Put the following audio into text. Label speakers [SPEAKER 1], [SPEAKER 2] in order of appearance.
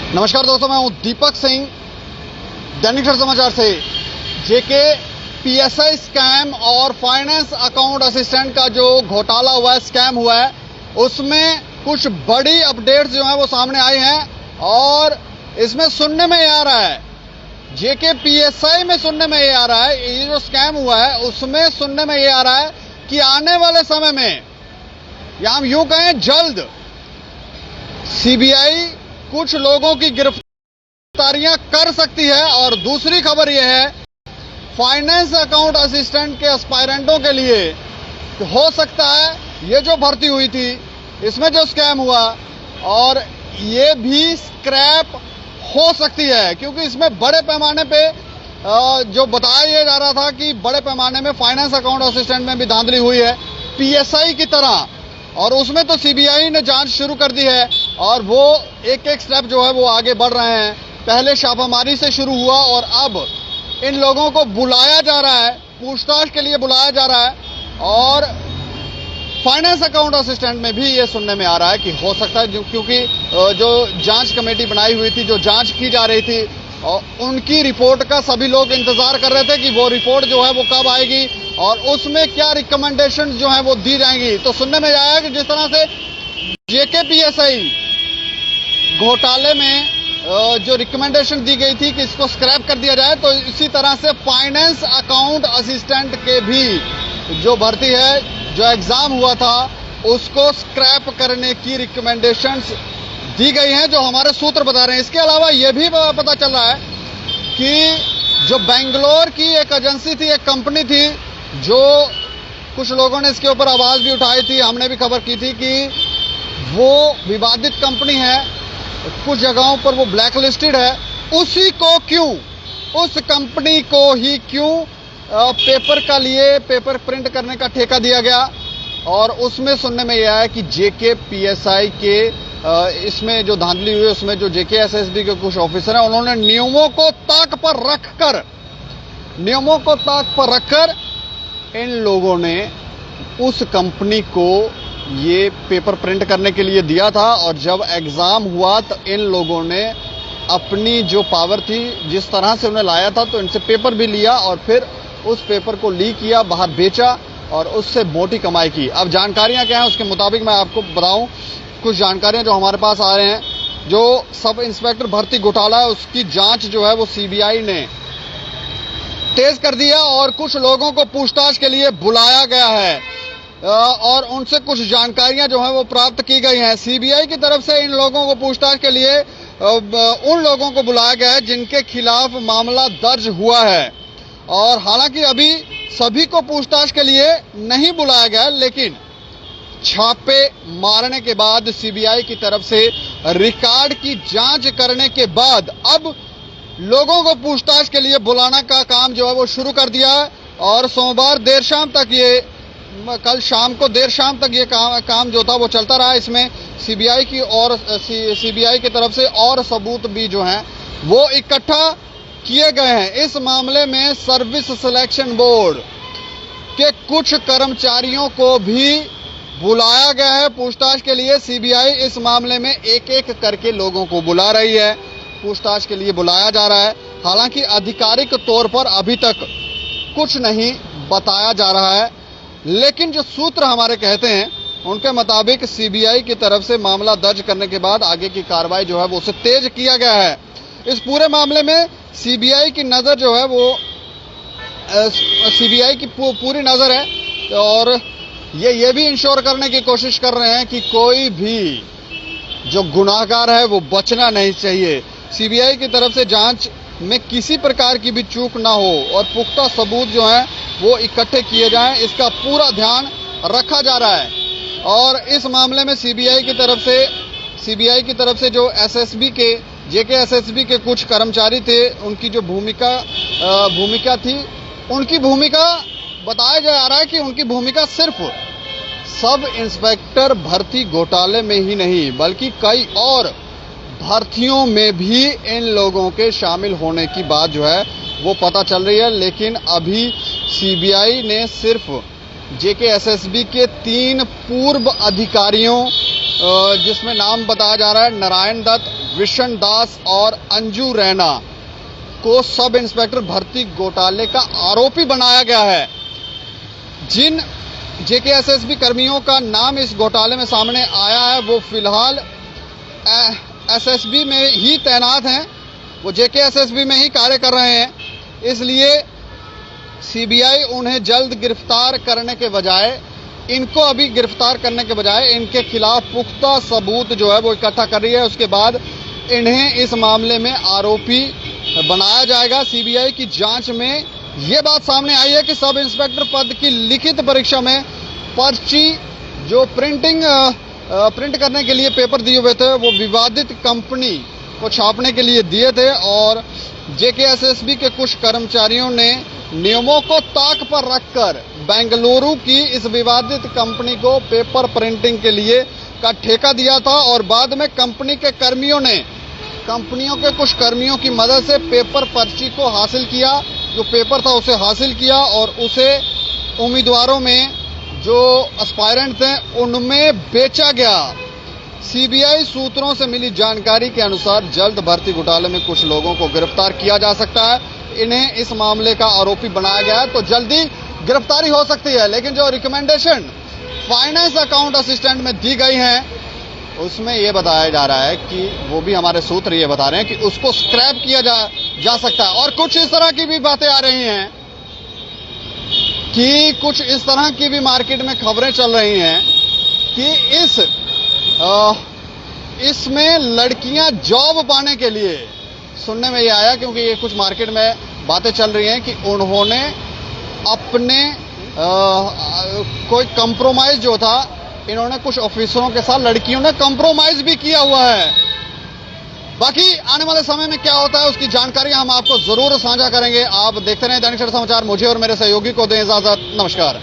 [SPEAKER 1] नमस्कार दोस्तों, मैं हूं दीपक सिंह, दैनिक सवेरा समाचार से। जेके पीएसआई स्कैम और फाइनेंस अकाउंट असिस्टेंट का जो घोटाला हुआ है, स्कैम हुआ है, उसमें कुछ बड़ी अपडेट्स जो है वो सामने आई हैं और इसमें सुनने में ये आ रहा है, जेके पीएसआई में सुनने में ये आ रहा है, ये जो स्कैम हुआ है उसमें सुनने में ये आ रहा है कि आने वाले समय में, या हम यूं कहें जल्द, सीबीआई कुछ लोगों की गिरफ्तारियां कर सकती है। और दूसरी खबर यह है, फाइनेंस अकाउंट असिस्टेंट के एस्पायरेंटों के लिए हो सकता है ये जो भर्ती हुई थी, इसमें जो स्कैम हुआ, और ये भी स्क्रैप हो सकती है, क्योंकि इसमें बड़े पैमाने पे जो बताया जा रहा था कि बड़े पैमाने में फाइनेंस अकाउंट असिस्टेंट में भी धांधली हुई है पीएसआई की तरह, और उसमें तो सीबीआई ने जांच शुरू कर दी है और वो एक एक स्टेप जो है वो आगे बढ़ रहे हैं। पहले छापामारी से शुरू हुआ और अब इन लोगों को बुलाया जा रहा है, पूछताछ के लिए बुलाया जा रहा है। और फाइनेंस अकाउंट असिस्टेंट में भी ये सुनने में आ रहा है कि हो सकता है, क्योंकि जो जांच कमेटी बनाई हुई थी, जो जांच की जा रही थी, और उनकी रिपोर्ट का सभी लोग इंतजार कर रहे थे कि वो रिपोर्ट जो है वो कब आएगी और उसमें क्या रिकमेंडेशन जो है वो दी जाएंगी। तो सुनने में आया कि जिस तरह से जेके पीएसआई घोटाले में जो रिकमेंडेशन दी गई थी कि इसको स्क्रैप कर दिया जाए, तो इसी तरह से फाइनेंस अकाउंट असिस्टेंट के भी जो भर्ती है, जो एग्जाम हुआ था, उसको स्क्रैप करने की रिकमेंडेशंस दी गई हैं, जो हमारे सूत्र बता रहे हैं। इसके अलावा यह भी पता चल रहा है कि जो बेंगलोर की एक एजेंसी थी, एक कंपनी थी, जो कुछ लोगों ने इसके ऊपर आवाज भी उठाई थी, हमने भी खबर की थी कि वो विवादित कंपनी है, कुछ जगहों पर वो ब्लैक लिस्टेड है, उसी को क्यों, उस कंपनी को ही क्यों पेपर का लिए पेपर प्रिंट करने का ठेका दिया गया। और उसमें सुनने में यह है कि जेके पीएसआई के इसमें जो धांधली हुई, उसमें जो जेके एसएसबी के कुछ ऑफिसर हैं, उन्होंने नियमों को ताक पर रखकर इन लोगों ने उस कंपनी को ये पेपर प्रिंट करने के लिए दिया था। और जब एग्जाम हुआ तो इन लोगों ने अपनी जो पावर थी, जिस तरह से उन्हें लाया था, तो इनसे पेपर भी लिया और फिर उस पेपर को लीक किया, बाहर बेचा और उससे मोटी कमाई की। अब जानकारियां क्या हैं उसके मुताबिक मैं आपको बताऊं, कुछ जानकारियां जो हमारे पास आ रहे हैं, जो सब इंस्पेक्टर भर्ती घोटाला है उसकी जांच जो है वो सीबीआई ने तेज कर दिया और कुछ लोगों को पूछताछ के लिए बुलाया गया है और उनसे कुछ जानकारियां जो है वो प्राप्त की गई हैं। सीबीआई की तरफ से इन लोगों को पूछताछ के लिए उन लोगों को बुलाया गया है जिनके खिलाफ मामला दर्ज हुआ है। और हालांकि अभी सभी को पूछताछ के लिए नहीं बुलाया गया, लेकिन छापे मारने के बाद, सीबीआई की तरफ से रिकॉर्ड की जांच करने के बाद, अब लोगों को पूछताछ के लिए बुलाना का काम जो है वो शुरू कर दिया है। और सोमवार देर शाम तक ये, कल शाम को देर शाम तक ये काम जो था वो चलता रहा। इसमें सीबीआई की तरफ से और सबूत भी जो हैं वो इकट्ठा किए गए हैं। इस मामले में सर्विस सिलेक्शन बोर्ड के कुछ कर्मचारियों को भी बुलाया गया है पूछताछ के लिए। सीबीआई इस मामले में एक एक करके लोगों को बुला रही है, पूछताछ के लिए बुलाया जा रहा है। हालांकि आधिकारिक तौर पर अभी तक कुछ नहीं बताया जा रहा है, लेकिन जो सूत्र हमारे कहते हैं उनके मुताबिक सीबीआई की तरफ से मामला दर्ज करने के बाद आगे की कार्रवाई जो है वो उसे तेज किया गया है। इस पूरे मामले में सीबीआई की नजर जो है वो सीबीआई की पूरी नजर है और ये भी इंश्योर करने की कोशिश कर रहे हैं कि कोई भी जो गुनाहगार है वो बचना नहीं चाहिए। सीबीआई की तरफ से जांच में किसी प्रकार की भी चूक ना हो और पुख्ता सबूत जो हैं वो इकट्ठे किए जाएं, इसका पूरा ध्यान रखा जा रहा है। और इस मामले में सीबीआई की तरफ से जो एसएसबी के, जेके एसएसबी के कुछ कर्मचारी थे, उनकी जो भूमिका थी, उनकी भूमिका बताया जा रहा है कि उनकी भूमिका सिर्फ सब इंस्पेक्टर भर्ती घोटाले में ही नहीं बल्कि कई और भर्तियों में भी इन लोगों के शामिल होने की बात जो है वो पता चल रही है। लेकिन अभी सीबीआई ने सिर्फ जेके एसएसबी के 3 पूर्व अधिकारियों, जिसमें नाम बताया जा रहा है नारायण दत्त, विशन दास और अंजू रैना को सब इंस्पेक्टर भर्ती घोटाले का आरोपी बनाया गया है। जिन जेकेएसएसबी कर्मियों का नाम इस घोटाले में सामने आया है वो फिलहाल एसएसबी में ही तैनात हैं, वो जेकेएसएसबी में ही कार्य कर रहे हैं। इसलिए सीबीआई उन्हें जल्द गिरफ्तार करने के बजाय, इनको अभी गिरफ्तार करने के बजाय इनके खिलाफ पुख्ता सबूत जो है वो इकट्ठा कर रही है। उसके बाद इन्हें इस मामले में आरोपी बनाया जाएगा। सीबीआई की जांच में ये बात सामने आई है कि सब इंस्पेक्टर पद की लिखित परीक्षा में पर्ची जो प्रिंट करने के लिए पेपर दिए हुए थे वो विवादित कंपनी को छापने के लिए दिए थे और जेकेएसएसबी के कुछ कर्मचारियों ने नियमों को ताक पर रखकर बेंगलुरु की इस विवादित कंपनी को पेपर प्रिंटिंग के लिए का ठेका दिया था और बाद में कंपनी के कर्मियों ने कंपनियों के कुछ कर्मियों की मदद से पेपर पर्ची को हासिल किया, जो पेपर था उसे हासिल किया और उसे उम्मीदवारों में जो एस्पायरेंट थे उनमें बेचा गया। सीबीआई सूत्रों से मिली जानकारी के अनुसार जल्द भर्ती घोटाले में कुछ लोगों को गिरफ्तार किया जा सकता है। इन्हें इस मामले का आरोपी बनाया गया है तो जल्दी गिरफ्तारी हो सकती है। लेकिन जो रिकमेंडेशन फाइनेंस अकाउंट असिस्टेंट में दी गई है उसमें यह बताया जा रहा है कि वो भी हमारे सूत्र ये बता रहे हैं कि उसको स्क्रैप किया जा सकता है। और कुछ इस तरह की भी बातें आ रही हैं कि कुछ इस तरह की भी मार्केट में खबरें चल रही हैं कि इसमें लड़कियां जॉब पाने के लिए, सुनने में ये आया क्योंकि ये कुछ मार्केट में बातें चल रही हैं कि उन्होंने अपने कोई कंप्रोमाइज जो था, इन्होंने कुछ ऑफिसरों के साथ लड़कियों ने कंप्रोमाइज भी किया हुआ है। बाकी आने वाले समय में क्या होता है उसकी जानकारी हम आपको जरूर साझा करेंगे। आप देखते रहें दैनिक सवेरा समाचार। मुझे और मेरे सहयोगी को दें इजाजत। नमस्कार।